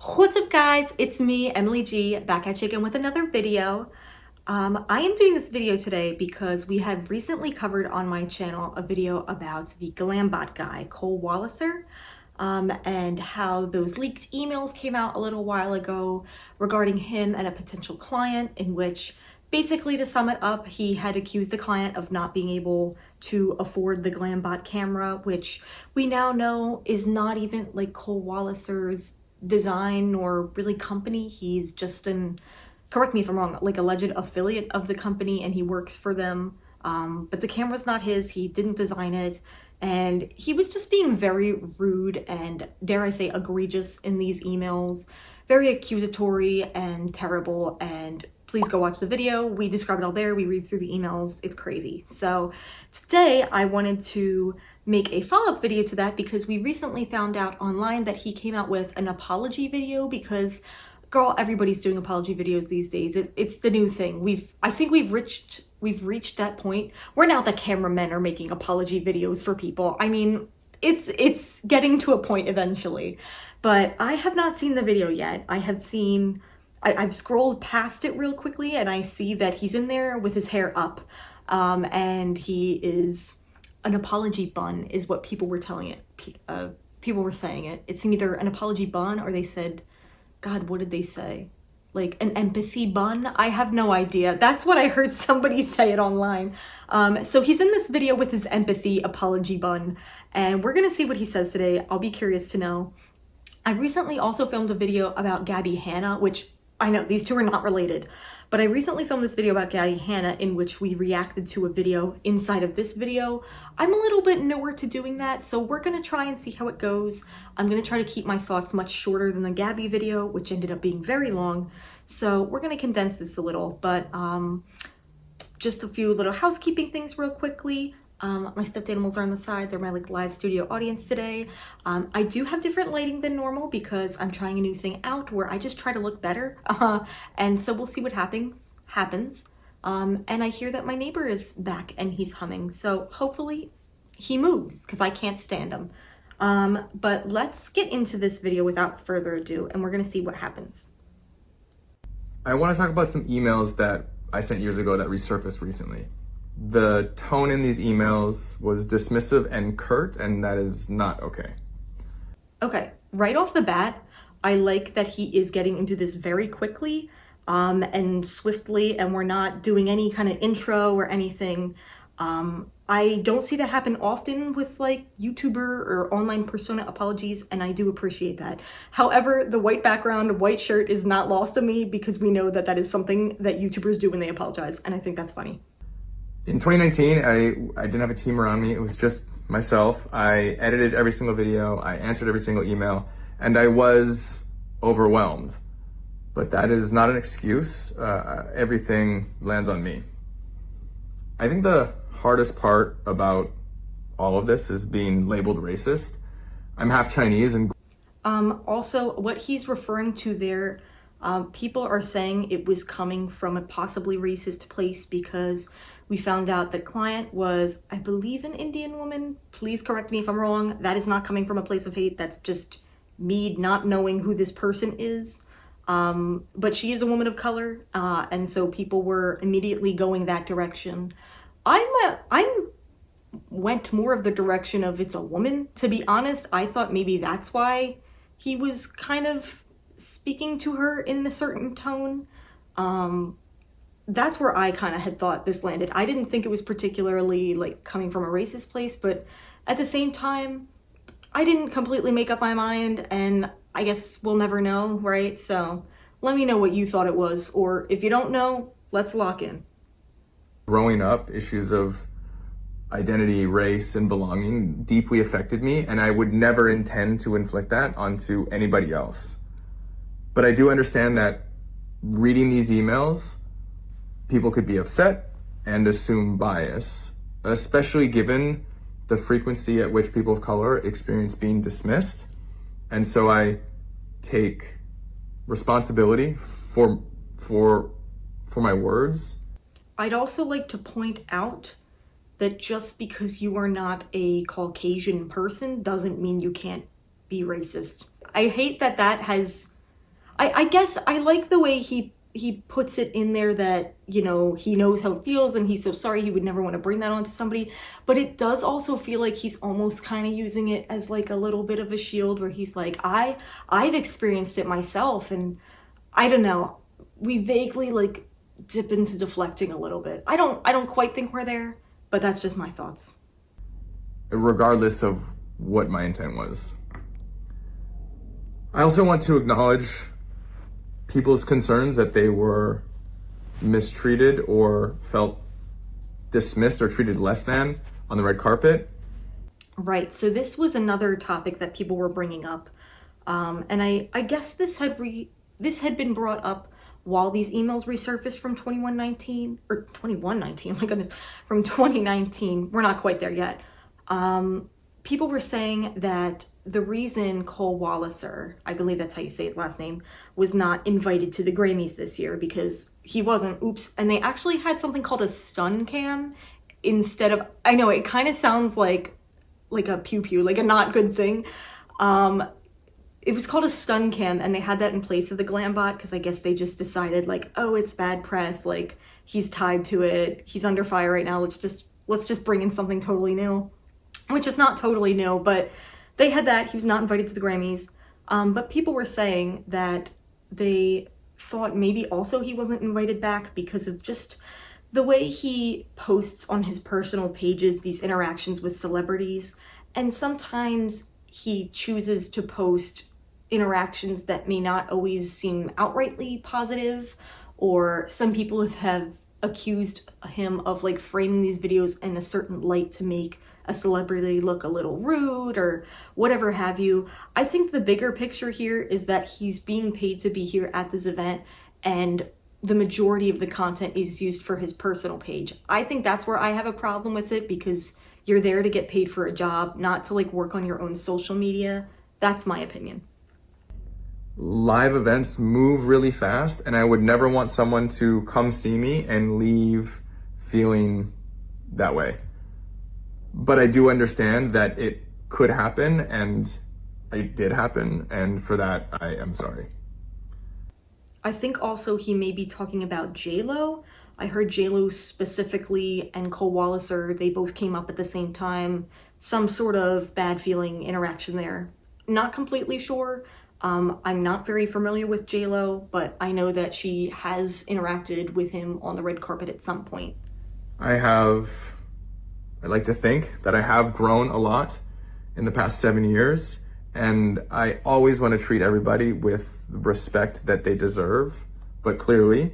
What's up guys, it's me, Emily G, back at you again with another video. I am doing this video today because we had recently covered on my channel a video about the GlamBOT guy, Cole Walliser, and how those leaked emails came out a little while ago regarding him and a potential client, in which basically, to sum it up, he had accused the client of not being able to afford the GlamBOT camera, which we now know is not even like Cole Walliser's design or really company. He's just correct me if I'm wrong, like alleged affiliate of the company, and he works for them. But the camera's not his, he didn't design it, and he was just being very rude and, dare I say, egregious in these emails. Very accusatory and terrible, and please go watch the video. We describe it all there. We read through the emails. It's crazy. So today I wanted to make a follow-up video to that because we recently found out online that he came out with an apology video because, girl, everybody's doing apology videos these days. It's the new thing. I think we've reached that point where now the cameramen are making apology videos for people. I mean, it's getting to a point eventually, but I have not seen the video yet. I've scrolled past it real quickly and I see that he's in there with his hair up, and he is an apology bun is what people were telling it. People were saying it. It's either an apology bun or they said, God, what did they say? Like an empathy bun? I have no idea. That's what I heard somebody say it online. So he's in this video with his empathy apology bun, and we're gonna see what he says today. I'll be curious to know. I recently also filmed a video about Gabby Hanna, which I know these two are not related, but I recently filmed this video about Gabby Hanna in which we reacted to a video inside of this video. I'm a little bit newer to doing that, so we're gonna try and see how it goes. I'm gonna try to keep my thoughts much shorter than the Gabby video, which ended up being very long. So we're gonna condense this a little, but just a few little housekeeping things real quickly. My stuffed animals are on the side. They're my live studio audience today. I do have different lighting than normal because I'm trying a new thing out where I just try to look better. And so we'll see what happens. And I hear that my neighbor is back and he's humming. So hopefully he moves because I can't stand him. But let's get into this video without further ado, and we're gonna see what happens. I want to talk about some emails that I sent years ago that resurfaced recently. The tone in these emails was dismissive and curt, and that is not okay. Okay, right off the bat, I like that he is getting into this very quickly and swiftly, and we're not doing any kind of intro or anything. I don't see that happen often with like YouTuber or online persona apologies, and I do appreciate that. However, the white background, white shirt is not lost on me because we know that that is something that YouTubers do when they apologize, and I think that's funny. In 2019, I didn't have a team around me. It was just myself. I edited every single video. I answered every single email, and I was overwhelmed. But that is not an excuse. Everything lands on me. I think the hardest part about all of this is being labeled racist. I'm half Chinese and also what he's referring to there, people are saying it was coming from a possibly racist place because we found out the client was, I believe, an Indian woman. Please correct me if I'm wrong. That is not coming from a place of hate. That's just me not knowing who this person is. But she is a woman of color, and so people were immediately going that direction. I went more of the direction of it's a woman, to be honest. I thought maybe that's why he was kind of speaking to her in a certain tone. That's where I kind of had thought this landed. I didn't think it was particularly like coming from a racist place, but at the same time, I didn't completely make up my mind, and I guess we'll never know, right? So let me know what you thought it was, or if you don't know, let's lock in. Growing up, issues of identity, race, and belonging deeply affected me, and I would never intend to inflict that onto anybody else. But I do understand that reading these emails, people could be upset and assume bias, especially given the frequency at which people of color experience being dismissed. And so I take responsibility for my words. I'd also like to point out that just because you are not a Caucasian person doesn't mean you can't be racist. I hate that that has I guess I like the way he puts it in there that, you know, he knows how it feels and he's so sorry, he would never want to bring that onto somebody. But it does also feel like he's almost kind of using it as like a little bit of a shield, where he's like, I've experienced it myself, and I don't know. We vaguely like dip into deflecting a little bit. I don't quite think we're there, but that's just my thoughts. Regardless of what my intent was. I also want to acknowledge people's concerns that they were mistreated or felt dismissed or treated less than on the red carpet. Right. So this was another topic that people were bringing up, and I guess this had been brought up while these emails resurfaced from 2119 or 2119. Oh my goodness, from 2019. We're not quite there yet. People were saying that the reason Cole Walliser, I believe that's how you say his last name, was not invited to the Grammys this year because he wasn't. Oops. And they actually had something called a stun cam instead of, I know it kind of sounds like a pew pew, like a not good thing. It was called a stun cam, and they had that in place of the GlamBOT because I guess they just decided like, oh, it's bad press, like he's tied to it, he's under fire right now, let's just bring in something totally new. Which is not totally new, but they had that. He was not invited to the Grammys. But people were saying that they thought maybe also he wasn't invited back because of just the way he posts on his personal pages these interactions with celebrities. And sometimes he chooses to post interactions that may not always seem outrightly positive, or some people have accused him of like framing these videos in a certain light to make a celebrity look a little rude or whatever have you. I think the bigger picture here is that he's being paid to be here at this event, and the majority of the content is used for his personal page. I think that's where I have a problem with it, because you're there to get paid for a job, not to like work on your own social media. That's my opinion. Live events move really fast, and I would never want someone to come see me and leave feeling that way. But I do understand that it could happen, and it did happen, and for that, I am sorry. I think also he may be talking about J-Lo. I heard J-Lo specifically and Cole Walliser, they both came up at the same time. Some sort of bad feeling interaction there. Not completely sure. I'm not very familiar with J-Lo, but I know that she has interacted with him on the red carpet at some point. I like to think that I have grown a lot in the past 7 years, and I always want to treat everybody with the respect that they deserve, but clearly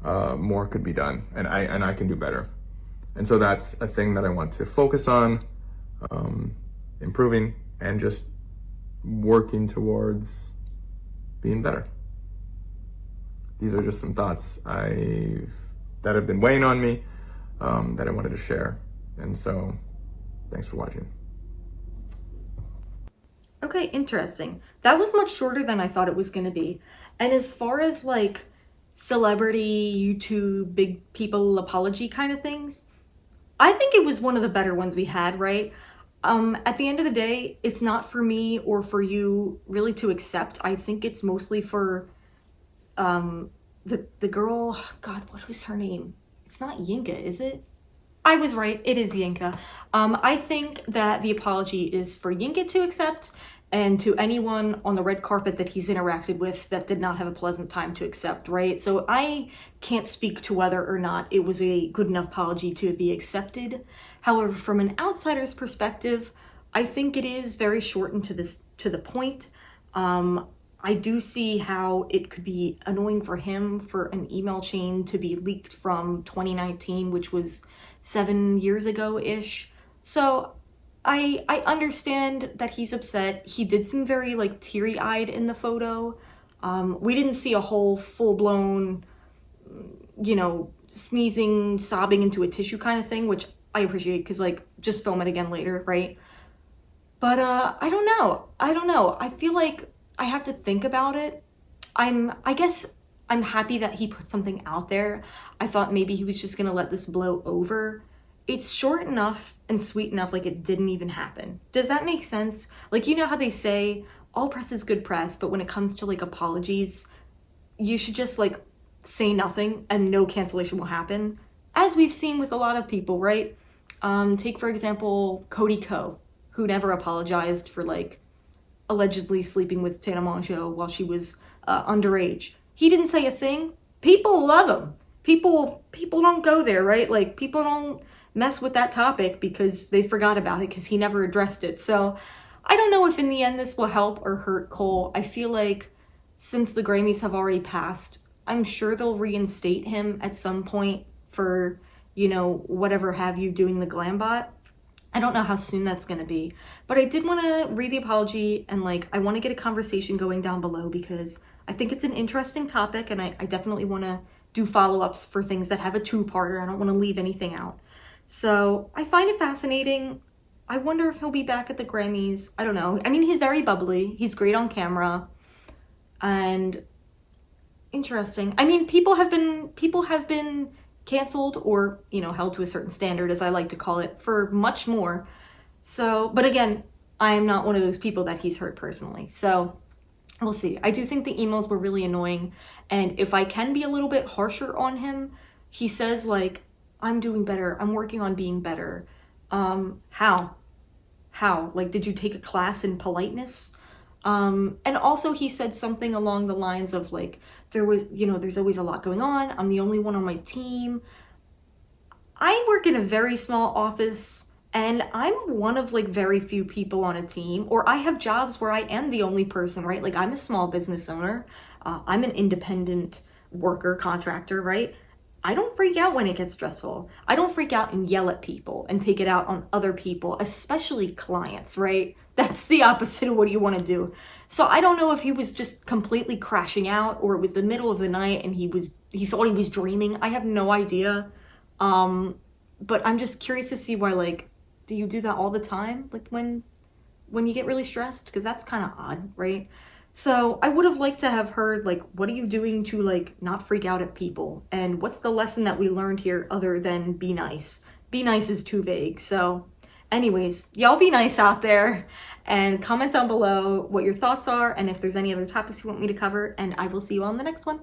more could be done, and I can do better. And so that's a thing that I want to focus on, improving and just working towards being better. These are just some thoughts that have been weighing on me, that I wanted to share. And so, thanks for watching. Okay, interesting. That was much shorter than I thought it was going to be. And as far as like celebrity, YouTube, big people apology kind of things, I think it was one of the better ones we had, right? At the end of the day, it's not for me or for you really to accept. I think it's mostly for the girl, God, what was her name? It's not Yinka, is it? I was right, it is Yinka. I think that the apology is for Yinka to accept, and to anyone on the red carpet that he's interacted with that did not have a pleasant time to accept, right? So I can't speak to whether or not it was a good enough apology to be accepted. However, from an outsider's perspective, I think it is very shortened to the point. I do see how it could be annoying for him for an email chain to be leaked from 2019, which was 7 years ago-ish. So I understand that he's upset. He did seem very like teary-eyed in the photo. We didn't see a whole full-blown, sneezing, sobbing into a tissue kind of thing, which I appreciate, because like just film it again later, right? But I don't know. I feel like I have to think about it. I guess I'm happy that he put something out there. I thought maybe he was just gonna let this blow over. It's short enough and sweet enough, like it didn't even happen. Does that make sense? Like, you know how they say all press is good press, but when it comes to like apologies, you should just like say nothing and no cancellation will happen, as we've seen with a lot of people, right? Take for example Cody Ko, who never apologized for like allegedly sleeping with Tana Mongeau while she was underage. He didn't say a thing. People love him. People don't go there, right? Like people don't mess with that topic because they forgot about it because he never addressed it. So I don't know if in the end this will help or hurt Cole. I feel like since the Grammys have already passed, I'm sure they'll reinstate him at some point for, whatever have you doing the GlamBOT. I don't know how soon that's going to be, but I did want to read the apology and I want to get a conversation going down below because I think it's an interesting topic and I definitely want to do follow-ups for things that have a two-parter. I don't want to leave anything out. So I find it fascinating. I wonder if he'll be back at the Grammys. I don't know. I mean, he's very bubbly. He's great on camera and interesting. I mean, people have been canceled or, held to a certain standard, as I like to call it, for much more. So, but again, I am not one of those people that he's hurt personally. So we'll see. I do think the emails were really annoying. And if I can be a little bit harsher on him, he says I'm doing better. I'm working on being better. How? Did you take a class in politeness? And also he said something along the lines of there's always a lot going on. I'm the only one on my team. I work in a very small office and I'm one of very few people on a team, or I have jobs where I am the only person, right? I'm a small business owner. I'm an independent worker, contractor, right? I don't freak out when it gets stressful. I don't freak out and yell at people and take it out on other people, especially clients, right? That's the opposite of what you want to do. So I don't know if he was just completely crashing out or it was the middle of the night and he thought he was dreaming. I have no idea. But I'm just curious to see why, do you do that all the time? When you get really stressed? Because that's kind of odd, right? So I would have liked to have heard, what are you doing to, not freak out at people? And what's the lesson that we learned here other than be nice? Be nice is too vague. So anyways, y'all be nice out there and comment down below what your thoughts are and if there's any other topics you want me to cover, and I will see you on the next one.